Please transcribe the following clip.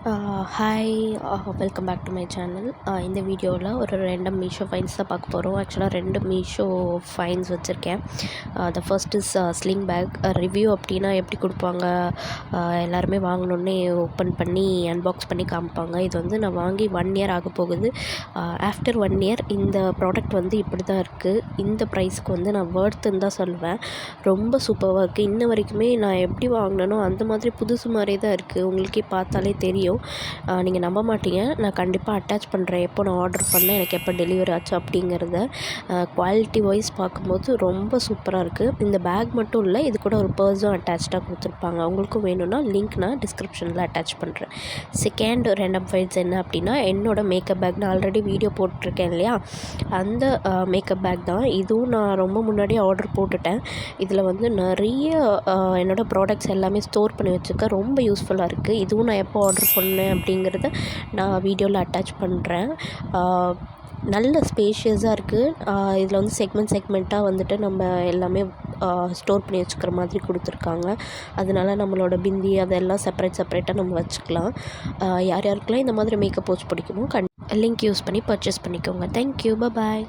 Hi, welcome back to my channel. இந்த வீடியோவில் ஒரு ரெண்டு மீஷோ ஃபைன்ஸ் தான் பார்க்க போகிறோம். ஆக்சுவலாக 2 மீஷோ ஃபைன்ஸ் வச்சுருக்கேன். The first is sling bag. Review அப்படின்னா எப்படி கொடுப்பாங்க, எல்லாருமே வாங்கினோன்னே ஓப்பன் பண்ணி அன்பாக்ஸ் பண்ணி காமிப்பாங்க. இது வந்து நான் வாங்கி 1 இயர் ஆக போகுது. ஆஃப்டர் 1 இயர் இந்த ப்ராடக்ட் வந்து இப்படி தான் இருக்குது. இந்த ப்ரைஸ்க்கு வந்து நான் வர்த்துன்னு தான் சொல்லுவேன். ரொம்ப சூப்பராக இருக்குது. இன்ன வரைக்குமே நான் எப்படி வாங்கினேனோ அந்த மாதிரி புதுசு மாதிரியே தான் இருக்குது. உங்களுக்கே பார்த்தாலே தெரியும். நீங்கள் நம்ப மாட்டீங்க. நான் கண்டிப்பாக அட்டாச் பண்ணுறேன், எப்போ நான் ஆர்டர் பண்ணேன், எனக்கு எப்போ டெலிவரி ஆச்சு அப்படிங்கிறத. குவாலிட்டி வைஸ் பார்க்கும்போது ரொம்ப சூப்பராக இருக்குது. இந்த பேக் மட்டும் இல்லை, இது கூட ஒரு பர்ஸும் அட்டாச்சாக கொடுத்துருப்பாங்க. உங்களுக்கும் வேணும்னா லிங்க் நான் டிஸ்கிரிப்ஷனில் அட்டாச் பண்ணுறேன். செகண்ட் ரெண்டம் ஃபைல்ஸ் என்ன அப்படின்னா, என்னோடய மேக்கப் பேக். நான் ஆல்ரெடி வீடியோ போட்டிருக்கேன் இல்லையா, அந்த மேக்கப் பேக் தான். இதுவும் நான் ரொம்ப முன்னாடியே ஆர்டர் போட்டுட்டேன். இதில் வந்து நிறைய என்னோடய ப்ராடக்ட்ஸ் எல்லாமே ஸ்டோர் பண்ணி வச்சுக்க ரொம்ப யூஸ்ஃபுல்லாக இருக்குது. இதுவும் நான் எப்போ ஆர்டர் பண்ணேன் அப்படிங்கிறத நான் வீடியோவில் அட்டாச் பண்ணுறேன். நல்ல ஸ்பேஷியஸாக இருக்குது. இதில் வந்து செக்மெண்ட்டாக வந்துட்டு நம்ம எல்லாமே ஸ்டோர் பண்ணி வச்சுக்கிற மாதிரி கொடுத்துருக்காங்க. அதனால நம்மளோட பிந்தி அதெல்லாம் செப்பரேட்டாக நம்ம வச்சுக்கலாம். யார் யாருக்கெல்லாம் இந்த மாதிரி மேக்கப் போஸ்ட் பிடிக்குமோ லிங்க் யூஸ் பண்ணி பர்ச்சேஸ் பண்ணிக்கோங்க. தேங்க்யூ, பாய்.